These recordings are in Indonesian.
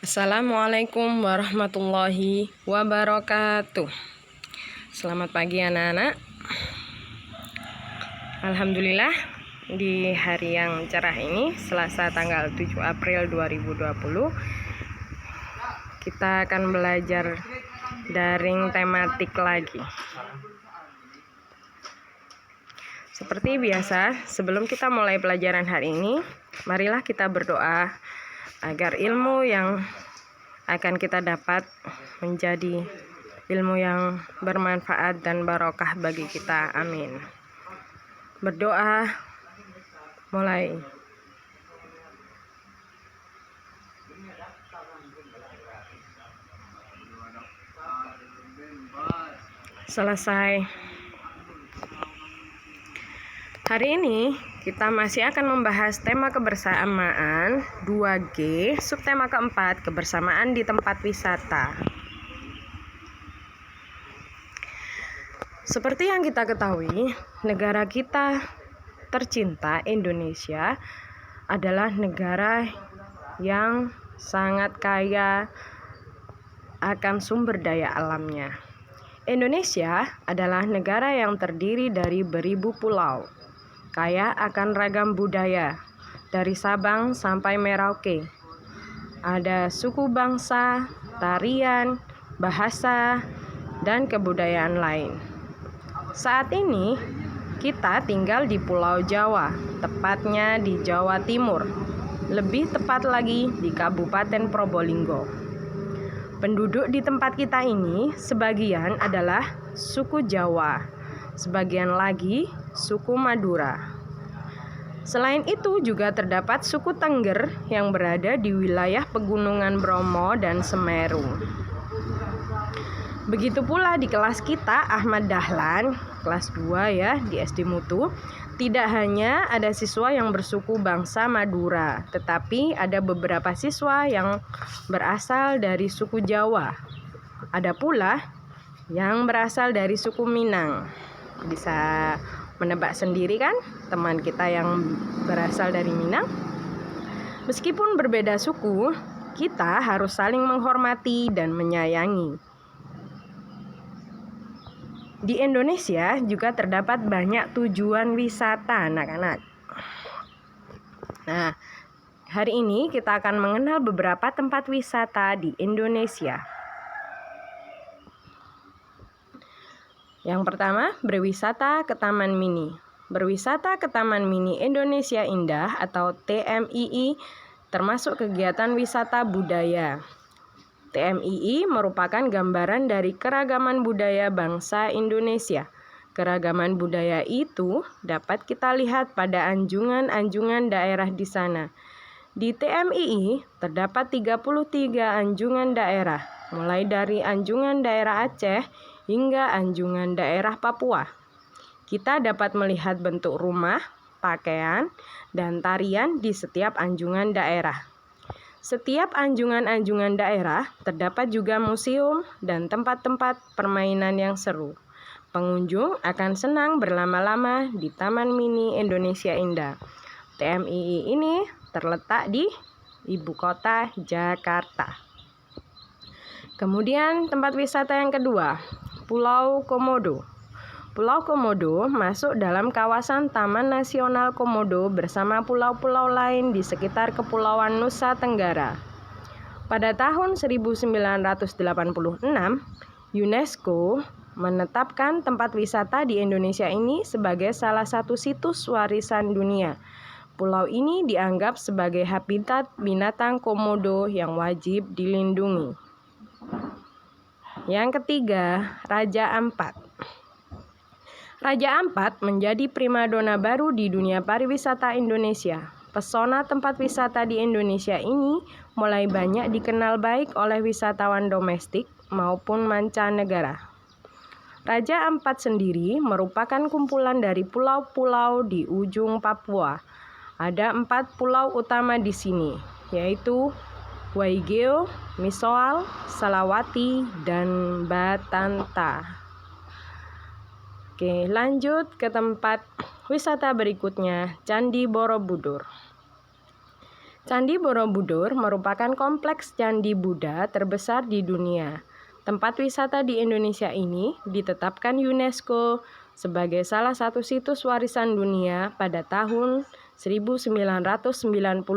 Assalamualaikum warahmatullahi wabarakatuh. Selamat pagi anak-anak. Alhamdulillah, di hari yang cerah ini, Selasa tanggal 7 April 2020, kita akan belajar daring tematik lagi. Seperti biasa, sebelum kita mulai pelajaran hari ini, marilah kita berdoa agar ilmu yang akan kita dapat menjadi ilmu yang bermanfaat dan barokah bagi kita. Amin. Berdoa mulai. Selesai. Hari ini kita masih akan membahas tema kebersamaan 2G, subtema keempat, kebersamaan di tempat wisata. Seperti yang kita ketahui, negara kita tercinta Indonesia adalah negara yang sangat kaya akan sumber daya alamnya. Indonesia adalah negara yang terdiri dari beribu pulau, kaya akan ragam budaya, dari Sabang sampai Merauke. Ada suku bangsa, tarian, bahasa, dan kebudayaan lain. Saat ini, kita tinggal di Pulau Jawa, tepatnya di Jawa Timur, lebih tepat lagi di Kabupaten Probolinggo. Penduduk di tempat kita ini sebagian adalah suku Jawa, sebagian lagi suku Madura. Selain itu juga terdapat suku Tengger yang berada di wilayah pegunungan Bromo dan Semeru. Begitu pula di kelas kita Ahmad Dahlan, kelas 2 ya, di SD Mutu, tidak hanya ada siswa yang bersuku bangsa Madura, tetapi ada beberapa siswa yang berasal dari suku Jawa. Ada pula yang berasal dari suku Minang. Bisa menebak sendiri kan teman kita yang berasal dari Minang? Meskipun berbeda suku, kita harus saling menghormati dan menyayangi. Di Indonesia juga terdapat banyak tujuan wisata anak-anak. Nah, hari ini kita akan mengenal beberapa tempat wisata di Indonesia. Yang pertama, berwisata ke Taman Mini. Berwisata ke Taman Mini Indonesia Indah atau TMII termasuk kegiatan wisata budaya. TMII merupakan gambaran dari keragaman budaya bangsa Indonesia. Keragaman budaya itu dapat kita lihat pada anjungan-anjungan daerah di sana. Di TMII terdapat 33 anjungan daerah, mulai dari anjungan daerah Aceh hingga anjungan daerah Papua. Kita dapat melihat bentuk rumah, pakaian, dan tarian di setiap anjungan daerah. Setiap anjungan-anjungan daerah terdapat juga museum dan tempat-tempat permainan yang seru. Pengunjung akan senang berlama-lama di Taman Mini Indonesia Indah. TMII ini terletak di ibu kota Jakarta. Kemudian tempat wisata yang kedua, Pulau Komodo. Pulau Komodo masuk dalam kawasan Taman Nasional Komodo bersama pulau-pulau lain di sekitar Kepulauan Nusa Tenggara. Pada tahun 1986, UNESCO menetapkan tempat wisata di Indonesia ini sebagai salah satu situs warisan dunia. Pulau ini dianggap sebagai habitat binatang komodo yang wajib dilindungi. Yang ketiga, Raja Ampat. Raja Ampat menjadi primadona baru di dunia pariwisata Indonesia. Pesona tempat wisata di Indonesia ini mulai banyak dikenal baik oleh wisatawan domestik maupun mancanegara. Raja Ampat sendiri merupakan kumpulan dari pulau-pulau di ujung Papua. Ada 4 pulau utama di sini, yaitu Waigeo, Misoal, Salawati, dan Batanta. Oke, lanjut ke tempat wisata berikutnya, Candi Borobudur. Candi Borobudur merupakan kompleks candi Buddha terbesar di dunia. Tempat wisata di Indonesia ini ditetapkan UNESCO sebagai salah satu situs warisan dunia pada tahun 1991.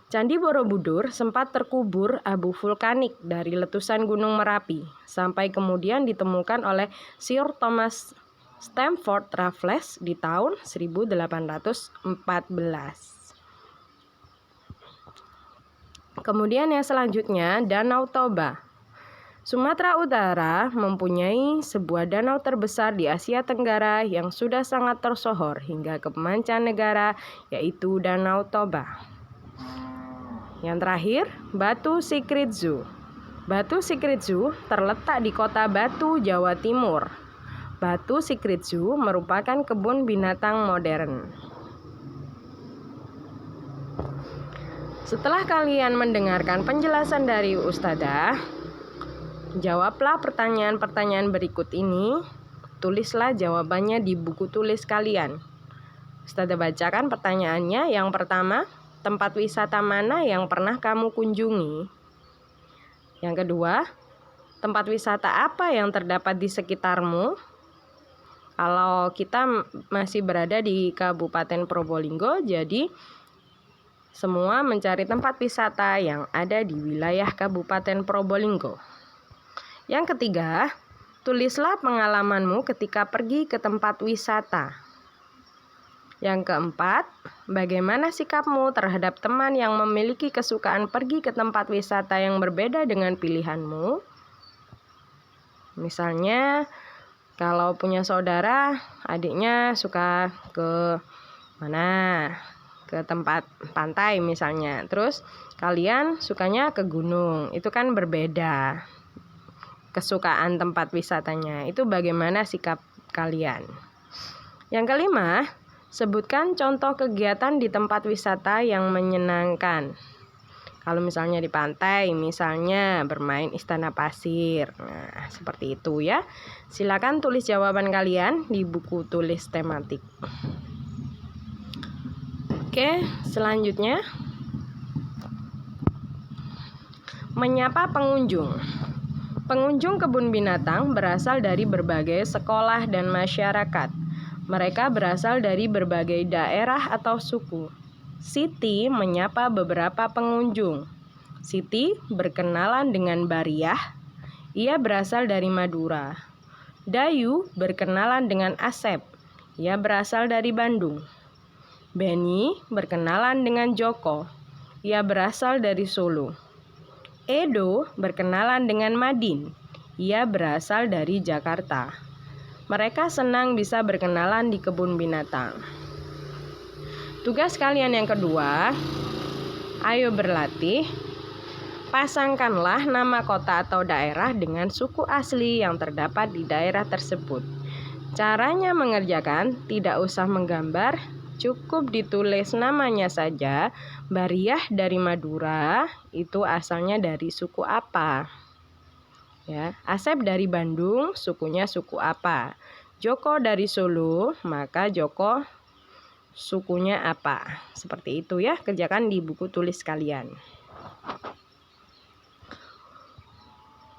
Candi Borobudur sempat terkubur abu vulkanik dari letusan Gunung Merapi, sampai kemudian ditemukan oleh Sir Thomas Stamford Raffles di tahun 1814. Kemudian yang selanjutnya, Danau Toba. Sumatera Utara mempunyai sebuah danau terbesar di Asia Tenggara yang sudah sangat tersohor hingga ke mancanegara, yaitu Danau Toba. Yang terakhir, Batu Sikritzu. Batu Sikritzu terletak di kota Batu, Jawa Timur. Batu Sikritzu merupakan kebun binatang modern. Setelah kalian mendengarkan penjelasan dari Ustadzah, jawablah pertanyaan-pertanyaan berikut ini. Tulislah jawabannya di buku tulis kalian. Ustadzah bacakan pertanyaannya. Yang pertama, tempat wisata mana yang pernah kamu kunjungi? Yang kedua, tempat wisata apa yang terdapat di sekitarmu? Kalau kita masih berada di Kabupaten Probolinggo, jadi semua mencari tempat wisata yang ada di wilayah Kabupaten Probolinggo. Yang ketiga, tulislah pengalamanmu ketika pergi ke tempat wisata. Yang keempat, bagaimana sikapmu terhadap teman yang memiliki kesukaan pergi ke tempat wisata yang berbeda dengan pilihanmu? Misalnya, kalau punya saudara, adiknya suka ke mana? Ke tempat pantai misalnya. Terus kalian sukanya ke gunung. Itu kan berbeda kesukaan tempat wisatanya. Itu bagaimana sikap kalian? Yang kelima, sebutkan contoh kegiatan di tempat wisata yang menyenangkan. Kalau misalnya di pantai, misalnya bermain istana pasir. Nah, seperti itu ya. Silakan tulis jawaban kalian di buku tulis tematik. Oke, selanjutnya menyapa pengunjung. Pengunjung kebun binatang berasal dari berbagai sekolah dan masyarakat. Mereka berasal dari berbagai daerah atau suku. Siti menyapa beberapa pengunjung. Siti berkenalan dengan Bariah. Ia berasal dari Madura. Dayu berkenalan dengan Asep. Ia berasal dari Bandung. Benny berkenalan dengan Joko. Ia berasal dari Solo. Edo berkenalan dengan Madin. Ia berasal dari Jakarta. Mereka senang bisa berkenalan di kebun binatang. Tugas kalian yang kedua, ayo berlatih. Pasangkanlah nama kota atau daerah dengan suku asli yang terdapat di daerah tersebut. Caranya mengerjakan, tidak usah menggambar, cukup ditulis namanya saja. Bariah dari Madura, itu asalnya dari suku apa? Ya, Asep dari Bandung, sukunya suku apa? Joko dari Solo, maka Joko sukunya apa? Seperti itu ya, kerjakan di buku tulis kalian.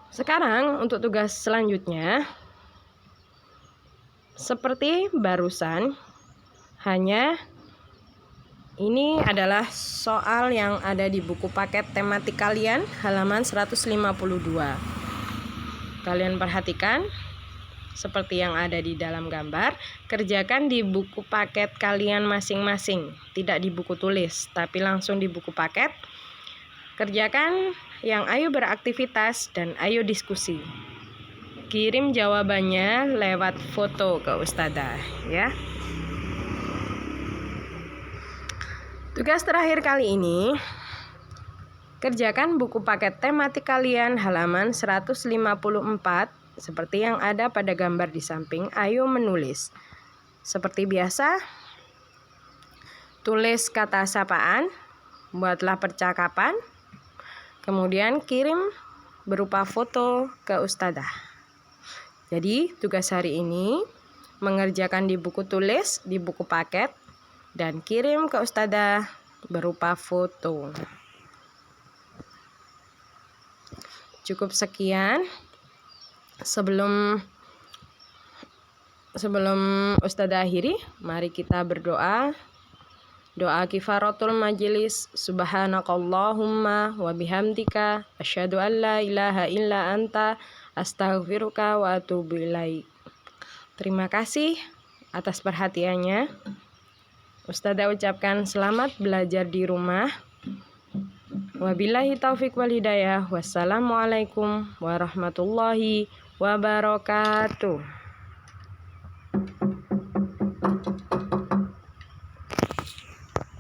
Sekarang untuk tugas selanjutnya, seperti barusan, hanya ini adalah soal yang ada di buku paket tematik kalian, halaman 152. Kalian perhatikan seperti yang ada di dalam gambar. Kerjakan di buku paket kalian masing-masing, tidak di buku tulis, tapi langsung di buku paket. Kerjakan yang ayo beraktivitas dan ayo diskusi. Kirim jawabannya lewat foto ke Ustadzah ya. Tugas terakhir kali ini, kerjakan buku paket tematik kalian halaman 154 seperti yang ada pada gambar di samping. Ayo menulis. Seperti biasa, tulis kata sapaan, buatlah percakapan, kemudian kirim berupa foto ke Ustadzah. Jadi tugas hari ini mengerjakan di buku tulis, di buku paket, dan kirim ke Ustadzah berupa foto. Cukup sekian. Sebelum Ustadzah akhiri, mari kita berdoa. Doa kifaratul majelis. Subhanakallahumma wa bihamdika asyhadu an la ilaha illa anta astaghfiruka wa atubu ilaik. Terima kasih atas perhatiannya. Ustadzah ucapkan selamat belajar di rumah. Wabillahi taufiq wal hidayah. Wassalamualaikum warahmatullahi wabarakatuh.